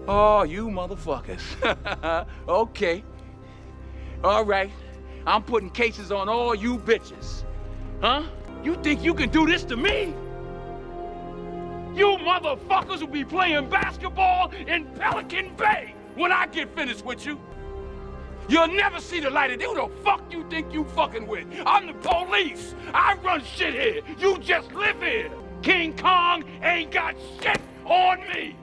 Oh, you motherfuckers. Okay. All right. I'm putting cases on all you bitches. Huh? You think you can do this to me? You motherfuckers will be playing basketball in Pelican Bay when I get finished with you. You'll never see the light of day. Who the fuck you think you fucking with? I'm the police. I run shit here. You just live here. King Kong ain't got shit on me.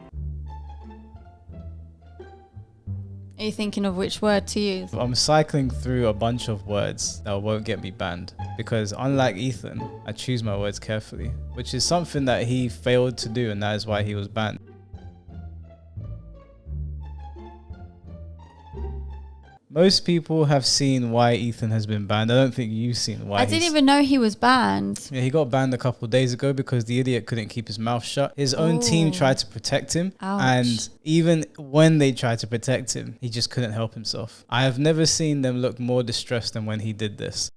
Are you thinking of which word to use? I'm cycling through a bunch of words that won't get me banned because unlike Ethan, I choose my words carefully, which is something that he failed to do, and that is why he was banned. Most people have seen why Ethan has been banned. I don't think you've seen why. I didn't even know he was banned. Yeah, he got banned a couple of days ago because the idiot couldn't keep his mouth shut. His own team tried to protect him. Ouch. And even when they tried to protect him, he just couldn't help himself. I have never seen them look more distressed than when he did this.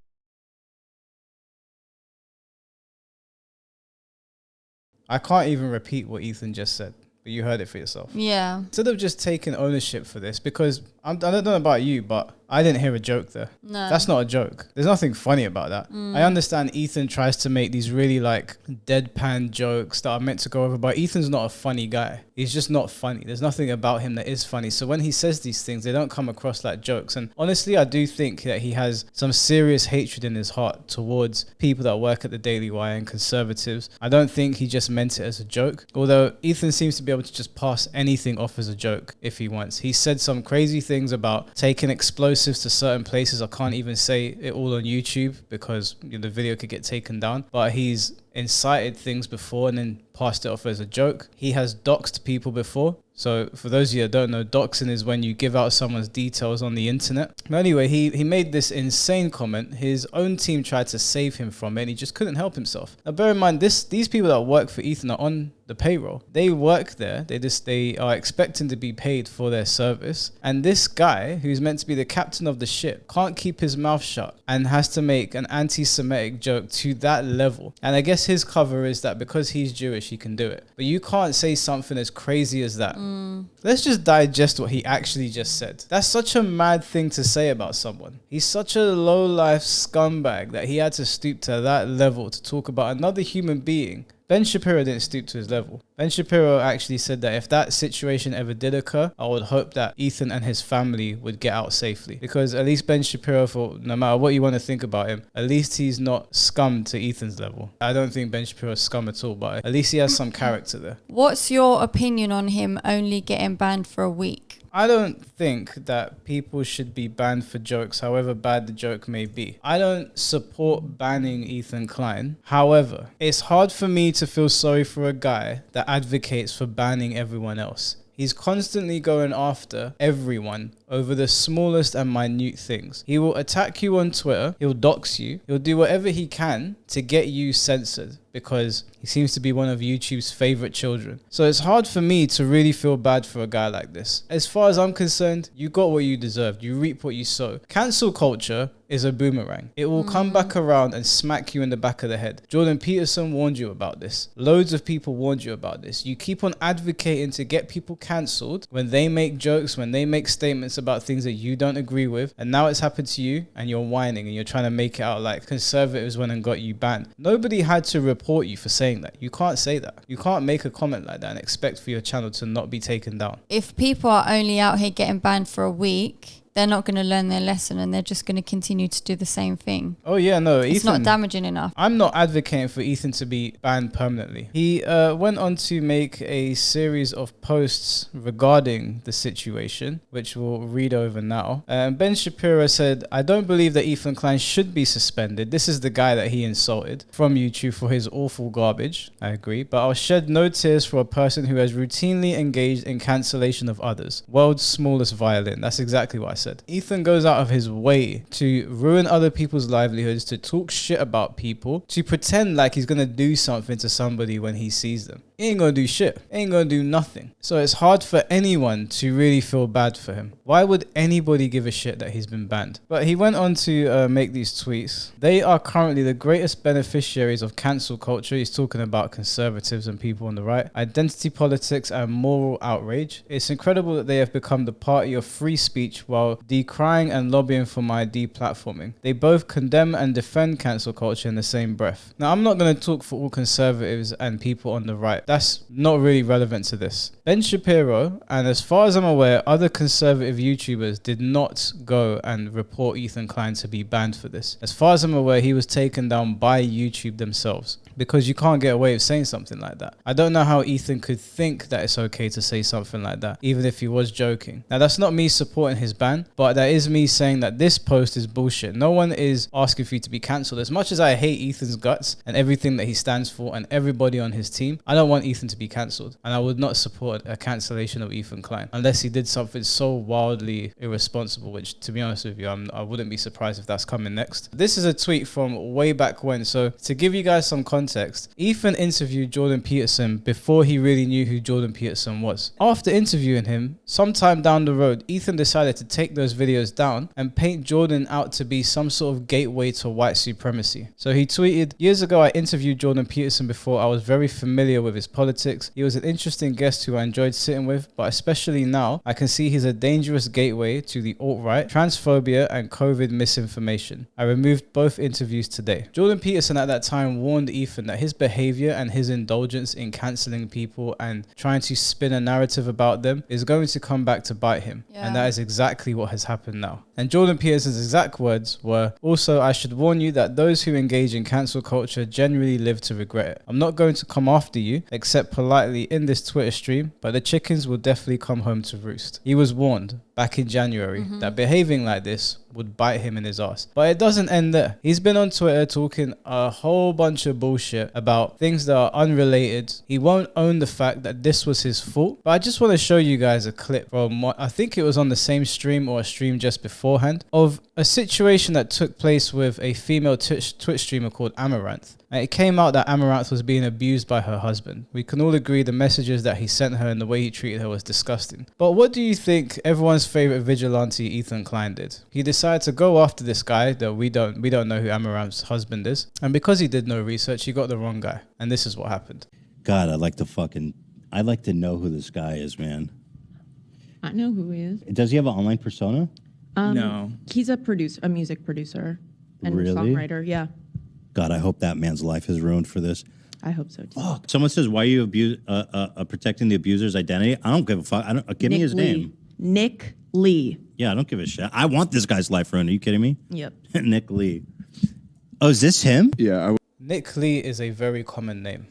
I can't even repeat what Ethan just said. You heard it for yourself. Yeah. Instead of just taking ownership for this, because I don't know about you, but I didn't hear a joke there. No. That's not a joke. There's nothing funny about that. I understand Ethan tries to make these really like deadpan jokes that are meant to go over, but Ethan's not a funny guy. He's just not funny. There's nothing about him that is funny. So when he says these things, they don't come across like jokes. And honestly, I do think that he has some serious hatred in his heart towards people that work at the Daily Wire and conservatives. I don't think he just meant it as a joke. Although Ethan seems to be able to just pass anything off as a joke if he wants. He said some crazy things about taking explosives to certain places. I can't even say it all on YouTube because the video could get taken down, but he's incited things before and then passed it off as a joke. He has doxed people before. So for those of you that don't know, doxing is when you give out someone's details on the internet. But anyway, he made this insane comment. His own team tried to save him from it and he just couldn't help himself. Now bear in mind, these people that work for Ethan are on the payroll. They work there. They are expecting to be paid for their service. And this guy, who's meant to be the captain of the ship, can't keep his mouth shut and has to make an anti-Semitic joke to that level. And I guess his cover is that because he's Jewish, he can do it. But you can't say something as crazy as that. Let's just digest what he actually just said. That's such a mad thing to say about someone. He's such a low-life scumbag that he had to stoop to that level to talk about another human being. Ben Shapiro didn't stoop to his level. Ben Shapiro actually said that if that situation ever did occur, I would hope that Ethan and his family would get out safely. Because at least Ben Shapiro thought, no matter what you want to think about him, at least he's not scum to Ethan's level. I don't think Ben Shapiro is scum at all, but at least he has some character there. What's your opinion on him only getting banned for a week? I don't think that people should be banned for jokes, however bad the joke may be. I don't support banning Ethan Klein. However, it's hard for me to feel sorry for a guy that advocates for banning everyone else. He's constantly going after everyone over the smallest and minute things. He will attack you on Twitter. He'll dox you. He'll do whatever he can to get you censored because he seems to be one of YouTube's favorite children. So it's hard for me to really feel bad for a guy like this. As far as I'm concerned, you got what you deserved. You reap what you sow. Cancel culture is a boomerang. It will come back around and smack you in the back of the head. Jordan Peterson warned you about this. Loads of people warned you about this. You keep on advocating to get people cancelled when they make jokes, when they make statements about things that you don't agree with, and now it's happened to you and you're whining and you're trying to make it out like conservatives went and got you banned. Nobody had to report you for saying that. You can't say that. You can't make a comment like that and expect for your channel to not be taken down. If people are only out here getting banned for a week, they're not going to learn their lesson and they're just going to continue to do the same thing. Oh yeah, no, it's not damaging enough. I'm not advocating for Ethan to be banned permanently. He went on to make a series of posts regarding the situation, which we'll read over now. Ben Shapiro said, I don't believe that Ethan Klein should be suspended. This is the guy that he insulted from YouTube for his awful garbage. I agree, but I'll shed no tears for a person who has routinely engaged in cancellation of others. World's smallest violin. That's exactly what I said. said. Ethan goes out of his way to ruin other people's livelihoods, to talk shit about people, to pretend like he's gonna do something to somebody when he sees them. He ain't gonna do shit. He ain't gonna do nothing. So it's hard for anyone to really feel bad for him. Why would anybody give a shit that he's been banned? But he went on to make these tweets. They are currently the greatest beneficiaries of cancel culture. He's talking about conservatives and people on the right, identity politics and moral outrage. It's incredible that they have become the party of free speech while decrying and lobbying for my deplatforming. They both condemn and defend cancel culture in the same breath. Now, I'm not going to talk for all conservatives and people on the right. That's not really relevant to this. Ben Shapiro, and as far as I'm aware, other conservative YouTubers did not go and report Ethan Klein to be banned for this. As far as I'm aware, he was taken down by YouTube themselves, because you can't get away with saying something like that. I don't know how Ethan could think that it's okay to say something like that, even if he was joking. Now, that's not me supporting his ban, but that is me saying that this post is bullshit. No one is asking for you to be cancelled. As much as I hate Ethan's guts and everything that he stands for and everybody on his team, I don't want Ethan to be cancelled. And I would not support a cancellation of Ethan Klein unless he did something so wildly irresponsible, which, to be honest with you, I wouldn't be surprised if that's coming next. This is a tweet from way back when. So to give you guys some context, Ethan interviewed Jordan Peterson before he really knew who Jordan Peterson was. After interviewing him, sometime down the road, Ethan decided to take those videos down and paint Jordan out to be some sort of gateway to white supremacy. So he tweeted, "Years ago, I interviewed Jordan Peterson before I was very familiar with his politics. He was an interesting guest who I enjoyed sitting with, but especially now, I can see he's a dangerous gateway to the alt-right, transphobia, and COVID misinformation. I removed both interviews today." Jordan Peterson at that time warned Ethan that his behavior and his indulgence in cancelling people and trying to spin a narrative about them is going to come back to bite him. Yeah. And that is exactly what has happened now. And Jordan Peterson's exact words were, "Also, I should warn you that those who engage in cancel culture generally live to regret it. I'm not going to come after you, except politely in this Twitter stream, but the chickens will definitely come home to roost." He was warned back in January that behaving like this would bite him in his ass. But it doesn't end there. He's been on Twitter talking a whole bunch of bullshit about things that are unrelated. He won't own the fact that this was his fault. But I just want to show you guys a clip from what I think it was on the same stream or a stream just beforehand of a situation that took place with a female Twitch streamer called Amaranth. And it came out that Amaranth was being abused by her husband. We can all agree the messages that he sent her and the way he treated her was disgusting. But what do you think everyone's favorite vigilante Ethan Klein did? He decided to go after this guy that we don't know who Amaranth's husband is. And because he did no research, he got the wrong guy. And this is what happened. God, I'd like to know who this guy is, man. I know who he is. Does he have an online persona? No. He's a music producer and Really? songwriter. Yeah, God, I hope that man's life is ruined for this. I hope so too. Fuck. Someone says, "Why are you protecting the abuser's identity?" I don't give a fuck. Give me his name. Nick Lee. Yeah, I don't give a shit. I want this guy's life ruined. Are you kidding me? Yep. Nick Lee. Oh, is this him? Yeah, Nick Lee is a very common name.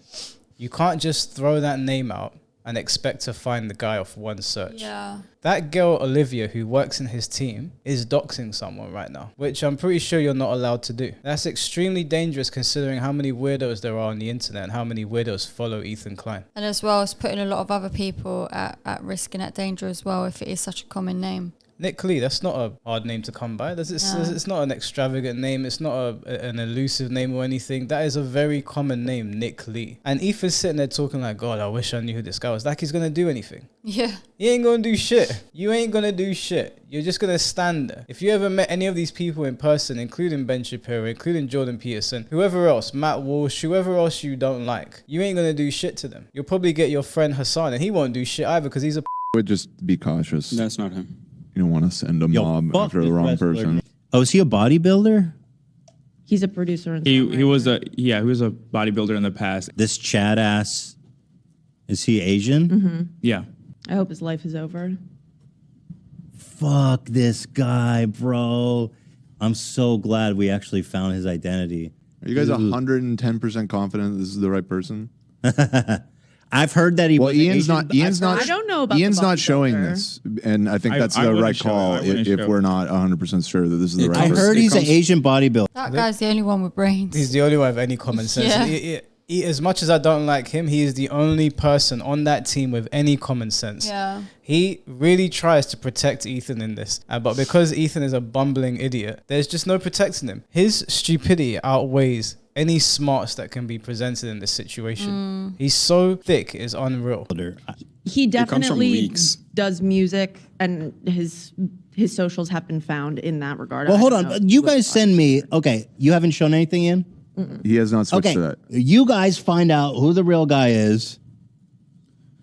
You can't just throw that name out and expect to find the guy off one search. Yeah. That girl, Olivia, who works in his team, is doxing someone right now, which I'm pretty sure you're not allowed to do. That's extremely dangerous considering how many weirdos there are on the internet and how many weirdos follow Ethan Klein. And as well as putting a lot of other people at risk and at danger as well if it is such a common name. Nick Lee, that's not a hard name to come by. It's not an extravagant name. It's not an elusive name or anything. That is a very common name, Nick Lee. And Ethan's sitting there talking like, God, I wish I knew who this guy was. Like he's going to do anything. Yeah. He ain't going to do shit. You ain't going to do shit. You're just going to stand there. If you ever met any of these people in person, including Ben Shapiro, including Jordan Peterson, whoever else, Matt Walsh, whoever else you don't like, you ain't going to do shit to them. You'll probably get your friend Hassan and he won't do shit either because he's a would just be cautious. that's not him. You don't want to send a mob fuck after the this wrong wrestler. person. Oh, is he a bodybuilder? He's a producer and He songwriter. was a bodybuilder in the past. This Chad ass. Is he Asian? Yeah. I hope his life is over. Fuck this guy, bro. I'm so glad we actually found his identity. Are you guys 110% confident this is the right person? I've heard that he Well, was Ian's Asian. not. I don't know about Ian's the not showing bodybuilder. this, and I think I that's the wouldn't right show it. call I wouldn't if show we're it. not 100% sure that this is the right I person. heard he's an Asian bodybuilder. That guy's the only one with brains. He's the only one with any common sense. Yeah. as much as I don't like him, he is the only person on that team with any common sense. Yeah. He really tries to protect Ethan in this. But because Ethan is a bumbling idiot, there's just no protecting him. His stupidity outweighs any smarts that can be presented in this situation. He's so thick, it's unreal. He comes from definitely leaks. does music, and his socials have been found in that regard. Well, I hold don't on. know You what guys send me. Okay, you haven't shown anything in. He has not switched Okay, to that. you guys find out who the real guy is,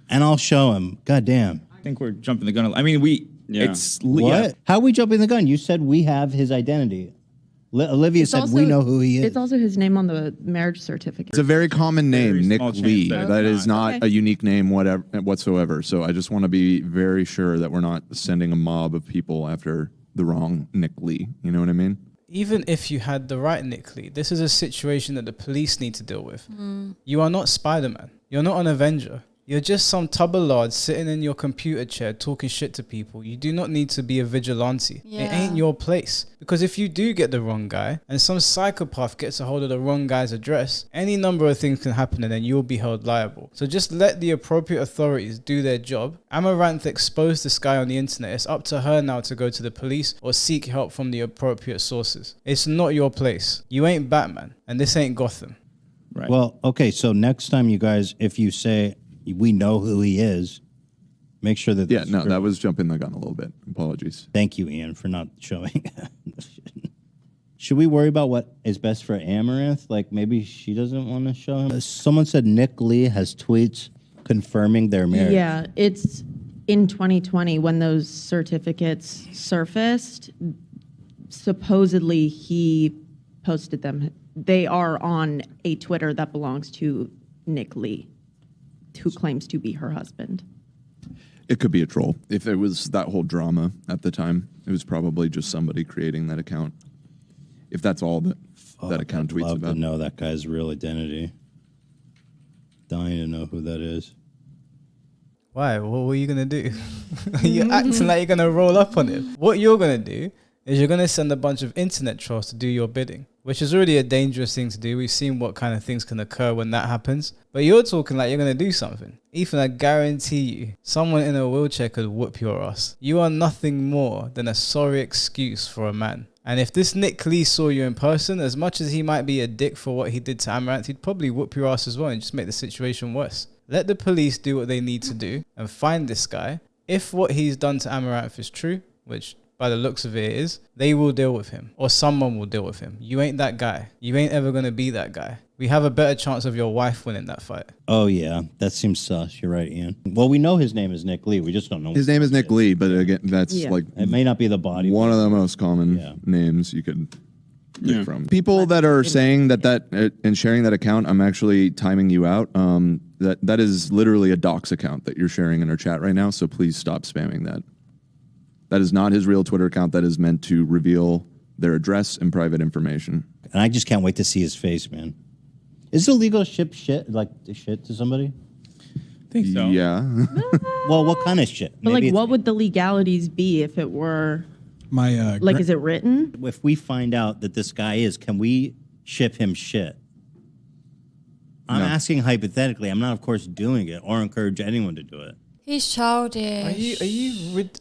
and I'll show him. God damn. I think we're jumping the gun. I mean, it's What? yeah. How are we jumping the gun? You said we have his identity. Olivia It's said also- we know who he is. It's also his name on the marriage certificate. It's a very common Very name, Nick small chance Lee. that That it's is not. not Okay. a unique name whatsoever. So I just want to be very sure that we're not sending a mob of people after the wrong Nick Lee. You know what I mean? Even if you had the right Nick Lee, this is a situation that the police need to deal with. You are not Spider-Man. You're not an Avenger. You're just some tubber sitting in your computer chair talking shit to people. You do not need to be a vigilante. It Yeah. ain't your place. Because if you do get the wrong guy and some psychopath gets a hold of the wrong guy's address, any number of things can happen and then you'll be held liable. So just let the appropriate authorities do their job. Amaranth exposed this guy on the internet. It's up to her now to go to the police or seek help from the appropriate sources. It's not your place. You ain't Batman and this ain't Gotham. Right. Well, okay, so next time you guys, if you say we know who he is, make sure that. Yeah, that's no, true. that was jumping the gun a little bit. Apologies. Thank you, Ian, for not showing. Should we worry about what is best for Amaranth? Like maybe she doesn't want to show him. Someone said Nick Lee has tweets confirming their marriage. Yeah, it's in 2020 when those certificates surfaced. Supposedly, he posted them. They are on a Twitter that belongs to Nick Lee, who claims to be her husband. It could be a troll. If it was that whole drama at the time, it was probably just somebody creating that account. If that's all that account I'd tweets love about. to know that guy's real identity. Dying to know who that is. Why? What were you going to do? You're acting like you're going to roll up on him. What you're going to do is you're going to send a bunch of internet trolls to do your bidding, which is really a dangerous thing to do. We've seen what kind of things can occur when that happens. But you're talking like you're going to do something. Ethan, I guarantee you, someone in a wheelchair could whoop your ass. You are nothing more than a sorry excuse for a man. And if this Nick Lee saw you in person, as much as he might be a dick for what he did to Amaranth, he'd probably whoop your ass as well and just make the situation worse. Let the police do what they need to do and find this guy. If what he's done to Amaranth is true, which by the looks of it is, they will deal with him or someone will deal with him. You ain't that guy. You ain't ever going to be that guy. We have a better chance of your wife winning that fight. Oh, yeah. That seems sus. You're right, Ian. Well, we know his name is Nick Lee. We just don't know. His name is Nick Lee, but again, that's Yeah. like It may not be the body. one of the most common Yeah. names you could pick from. People that are saying that and sharing that account, I'm actually timing you out. That is literally a dox account that you're sharing in our chat right now. So please stop spamming that. That is not his real Twitter account. That is meant to reveal their address and private information. And I just can't wait to see his face, man. Is it illegal to ship shit to somebody? I think so. Yeah. Well, what kind of shit? But Maybe like, what it's- would the legalities be if it were My like? Is it written? if we find out that this guy is, can we ship him shit? I'm No. asking hypothetically. I'm not, of course, doing it or encourage anyone to do it. He's childish.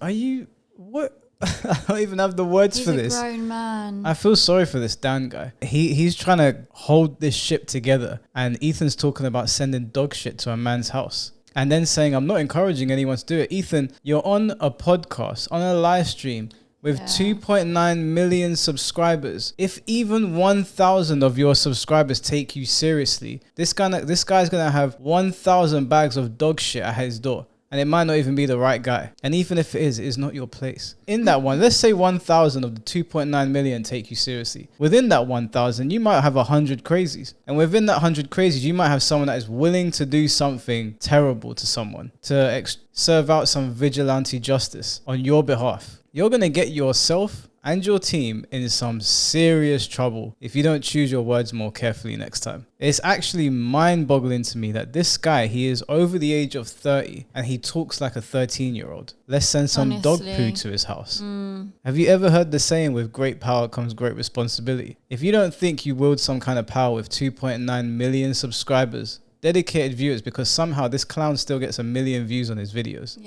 Are you, what? I don't even have the words He's for a this. grown man. I feel sorry for this Dan guy. He's trying to hold this ship together, and Ethan's talking about sending dog shit to a man's house and then saying, I'm not encouraging anyone to do it. Ethan, you're on a podcast, on a live stream with 2.9 million subscribers. If even 1,000 of your subscribers take you seriously, this guy's gonna have 1,000 bags of dog shit at his door. And it might not even be the right guy. And even if it is, it's not your place. In that one, let's say 1,000 of the 2.9 million take you seriously. Within that 1,000, you might have 100 crazies. And within that 100 crazies, you might have someone that is willing to do something terrible to someone, to serve out some vigilante justice on your behalf. You're going to get yourself and your team in some serious trouble if you don't choose your words more carefully next time. It's actually mind-boggling to me that this guy, he is over the age of 30 and he talks like a 13-year-old. Let's send some dog poo to his house. Have you ever heard the saying, with great power comes great responsibility? If you don't think you wield some kind of power with 2.9 million subscribers, dedicated viewers, because somehow this clown still gets 1 million views on his videos,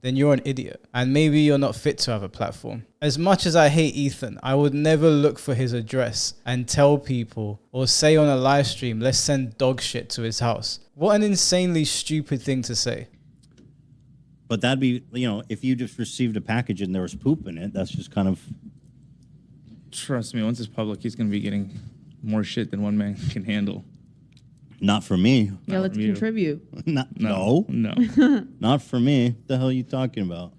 then you're an idiot. And maybe you're not fit to have a platform. As much as I hate Ethan, I would never look for his address and tell people or say on a live stream, let's send dog shit to his house. What an insanely stupid thing to say. But that'd be, you know, if you just received a package and there was poop in it, that's just kind of... Trust me, once it's public, he's going to be getting more shit than one man can handle. Not for me. Yeah, let's contribute. No. Not for me. What the hell are you talking about?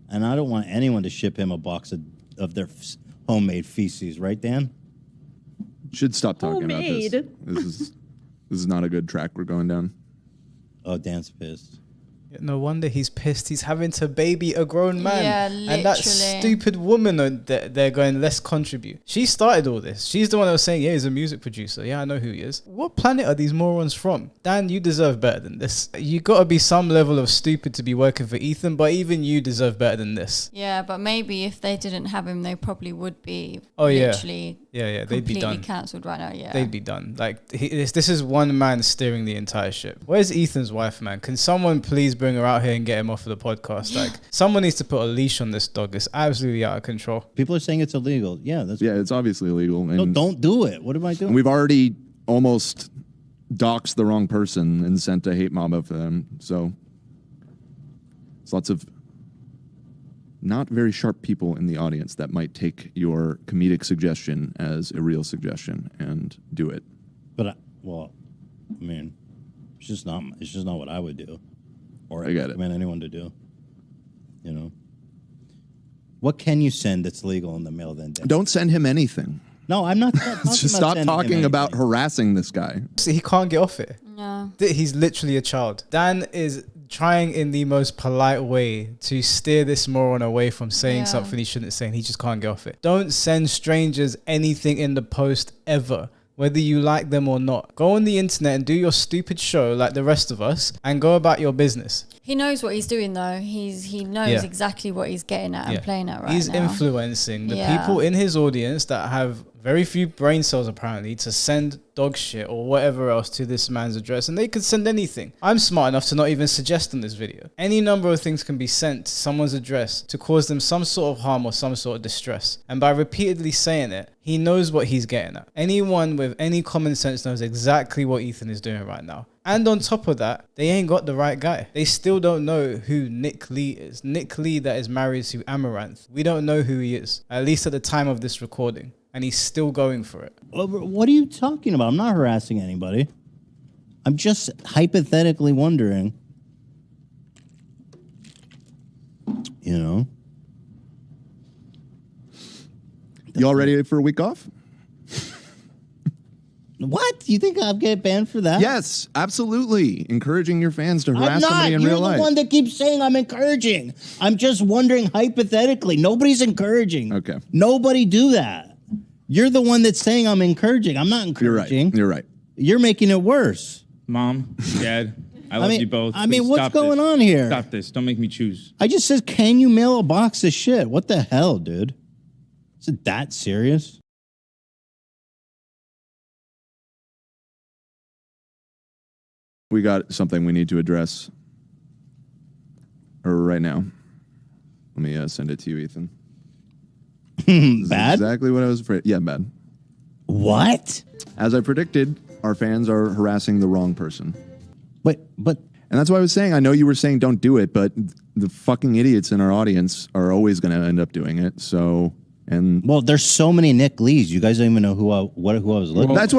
And I don't want anyone to ship him a box of their homemade feces, right, Dan? Should stop talking about this. This is not a good track we're going down. Oh, Dan's pissed. No wonder he's pissed. He's having to baby a grown man. Yeah, literally. And that stupid woman, they're going, let's contribute. She started all this. She's the one that was saying, yeah, he's a music producer. Yeah, I know who he is. What planet are these morons from? Dan, you deserve better than this. You got to be some level of stupid to be working for Ethan, but even you deserve better than this. Yeah, but maybe if they didn't have him, they probably would be literally they'd be completely done. cancelled right now. Yeah, they'd be done. Like, this is one man steering the entire ship. Where's Ethan's wife, man? Can someone please bring her out here and get him off of the podcast? Like, someone needs to put a leash on this dog. It's absolutely out of control. People are saying it's illegal. Yeah, it's obviously illegal. No, don't do it. What am I doing? And we've already almost doxed the wrong person and sent a hate mob of them. So there's lots of not very sharp people in the audience that might take your comedic suggestion as a real suggestion and do it. But I mean, it's just not what I would do, or I get it. recommend anyone to do. You know, what can you send that's legal in the mail? Then don't send him anything. No, I'm not. Just stop talking about harassing this guy. See, he can't get off it. No. He's literally a child. Dan is trying in the most polite way to steer this moron away from saying something he shouldn't say, and he just can't get off it. Don't send strangers anything in the post ever, whether you like them or not. Go on the internet and do your stupid show like the rest of us and go about your business. He knows what he's doing though. He knows exactly what he's getting at and playing at right now. He's influencing the people in his audience that have very few brain cells apparently to send dog shit or whatever else to this man's address, and they could send anything. I'm smart enough to not even suggest on this video. Any number of things can be sent to someone's address to cause them some sort of harm or some sort of distress, and by repeatedly saying it, he knows what he's getting at. Anyone with any common sense knows exactly what Ethan is doing right now. And on top of that, they ain't got the right guy. They still don't know who Nick Lee is. Nick Lee that is married to Amaranth. We don't know who he is, at least at the time of this recording. And he's still going for it. What are you talking about? I'm not harassing anybody. I'm just hypothetically wondering, you know. You all ready for a week off? What? You think I'll get banned for that? Yes, absolutely. Encouraging your fans to harass somebody in real life. You're the one that keeps saying I'm encouraging. I'm just wondering hypothetically. Nobody's encouraging. Okay. Nobody do that. You're the one that's saying I'm encouraging. I'm not encouraging. You're right. You're making it worse. Mom, Dad, I love you both. I mean, Please what's going on here? Stop this. Don't make me choose. I just said, can you mail a box of shit? What the hell, dude? Is it that serious? We got something we need to address right now. Let me send it to you, Ethan. Bad? Exactly what I was afraid. Yeah, bad. What? As I predicted, our fans are harassing the wrong person. But and that's why I was saying, I know you were saying don't do it, but the fucking idiots in our audience are always going to end up doing it. So, and well, there's so many Nick Lees. You guys don't even know who I was looking at. That's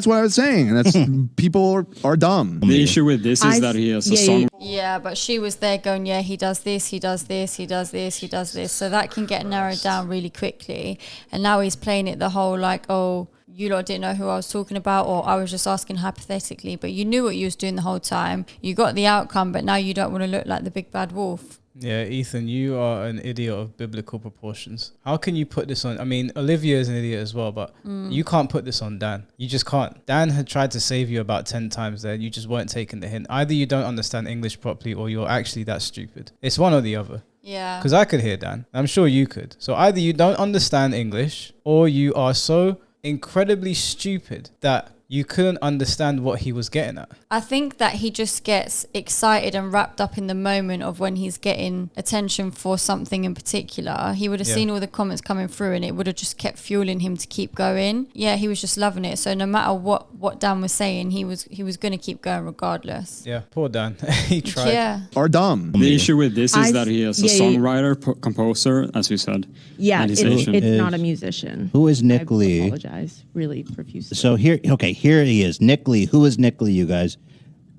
what I was saying. And that's people are dumb. The issue with this is that he has a song. Yeah, but she was there going, yeah, he does this, he does this, he does this, he does this. So that can get narrowed down really quickly. And now he's playing it the whole like, oh, you lot didn't know who I was talking about, or I was just asking hypothetically, but you knew what you was doing the whole time. You got the outcome, but now you don't want to look like the big bad wolf. Yeah, Ethan, you are an idiot of biblical proportions. How can you put this on? I mean, Olivia is an idiot as well, but you can't put this on Dan. You just can't. Dan had tried to save you about 10 times there. You just weren't taking the hint. Either you don't understand English properly or you're actually that stupid. It's one or the other. Yeah. Because I could hear Dan. I'm sure you could. So either you don't understand English or you are so incredibly stupid that you couldn't understand what he was getting at. I think that he just gets excited and wrapped up in the moment of when he's getting attention for something in particular. He would have seen all the comments coming through and it would have just kept fueling him to keep going. Yeah, he was just loving it. So no matter what Dan was saying, he was going to keep going regardless. Yeah, poor Dan. He tried. Yeah. Or dumb. The issue with this is that he is a songwriter, composer, as you said. Yeah, and it's not a musician. Who is Nick Lee? I apologize really profusely. So here he is, Nick Lee. Who is Nick Lee, you guys?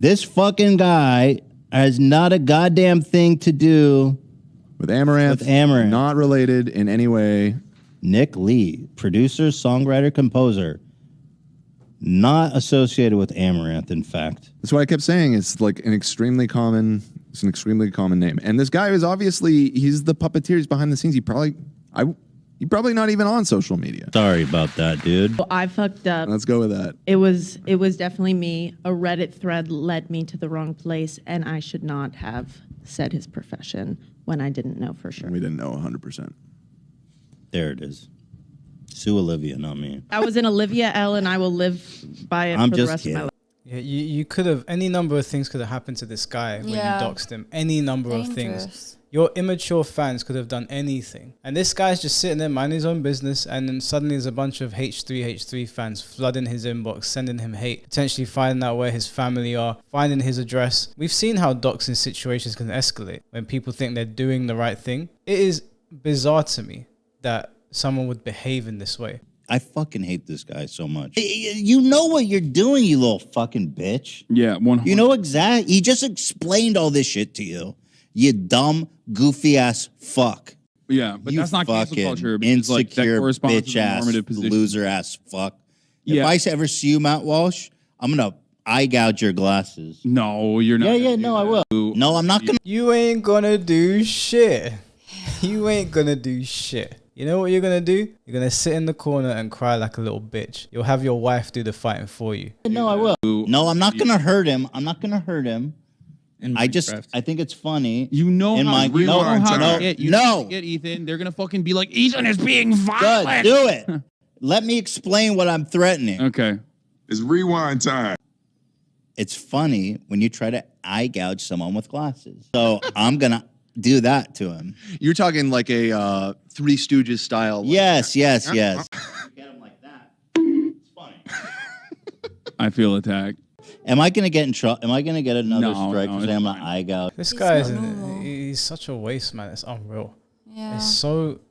This fucking guy has not a goddamn thing to do with Amaranth. Not related in any way. Nick Lee, producer, songwriter, composer. Not associated with Amaranth, in fact. That's why I kept saying it's like an extremely common name. And this guy is obviously, he's the puppeteer. He's behind the scenes. He's probably not even on social media. Sorry about that, dude. Well, I fucked up. Let's go with that. It was definitely me. A Reddit thread led me to the wrong place, and I should not have said his profession when I didn't know for sure. We didn't know 100%. There it is. Sue Olivia, not me. I was in Olivia L, and I will live by it for the rest of my life. Yeah, you could have, any number of things could have happened to this guy when you doxed him. Any number of things. Your immature fans could have done anything. And this guy's just sitting there minding his own business, and then suddenly there's a bunch of H3 fans flooding his inbox, sending him hate, potentially finding out where his family are, finding his address. We've seen how doxing situations can escalate when people think they're doing the right thing. It is bizarre to me that someone would behave in this way. I fucking hate this guy so much. You know what you're doing, you little fucking bitch. Yeah, 100%. You know exactly. He just explained all this shit to you. You dumb, goofy ass fuck. Yeah, but that's not cancel culture. Insecure, like, that bitch ass, loser ass fuck. Yeah. If I ever see you, Matt Walsh, I'm gonna eye gouge your glasses. No, you're not. Yeah, no, I will. No, I'm not gonna. You ain't gonna do shit. You ain't gonna do shit. You know what you're gonna do? You're gonna sit in the corner and cry like a little bitch. You'll have your wife do the fighting for you. No, I will. No, I'm not gonna hurt him. I'm not gonna hurt him. I think it's funny. You know how no, get Ethan. They're gonna fucking be like, Ethan is being violent. Good, do it. Let me explain what I'm threatening. Okay. It's rewind time. It's funny when you try to eye gouge someone with glasses. So I'm gonna do that to him. You're talking like a Three Stooges style. Like yes. Get him like that. It's funny. I feel attacked. Am I going to get in trouble? Am I going to get another strike for saying I'm an eye gouge? This guy he's such a waste, man. It's unreal. Yeah.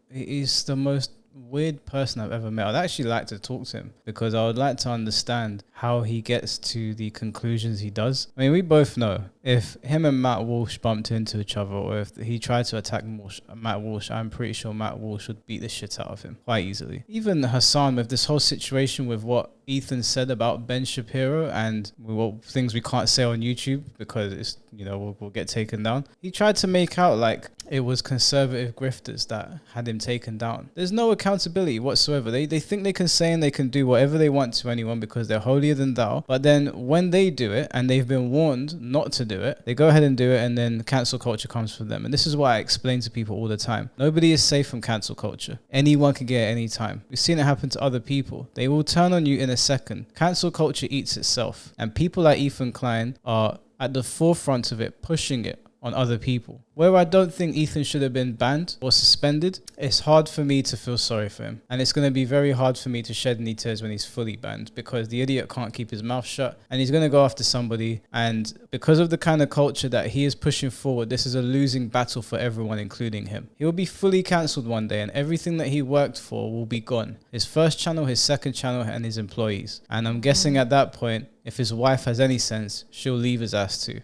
He's the most weird person I've ever met. I'd actually like to talk to him because I would like to understand how he gets to the conclusions he does. I mean, we both know if him and Matt Walsh bumped into each other, or if he tried to attack Matt Walsh, I'm pretty sure Matt Walsh would beat the shit out of him quite easily. Even Hassan, with this whole situation with what Ethan said about Ben Shapiro and things we can't say on YouTube because it's, we'll get taken down. He tried to make out like it was conservative grifters that had him taken down. There's no accountability whatsoever. They think they can say and they can do whatever they want to anyone because they're holier than thou. But then when they do it and they've been warned not to do it, they go ahead and do it, and then cancel culture comes for them. And this is why I explain to people all the time. Nobody is safe from cancel culture. Anyone can get it any time. We've seen it happen to other people. They will turn on you in a second. Cancel culture eats itself. And people like Ethan Klein are at the forefront of it, pushing it on other people. Where I don't think Ethan should have been banned or suspended, it's hard for me to feel sorry for him. And it's going to be very hard for me to shed any tears when he's fully banned because the idiot can't keep his mouth shut and he's going to go after somebody. And because of the kind of culture that he is pushing forward, this is a losing battle for everyone, including him. He will be fully cancelled one day and everything that he worked for will be gone. His first channel, his second channel, and his employees. And I'm guessing at that point, if his wife has any sense, she'll leave his ass too.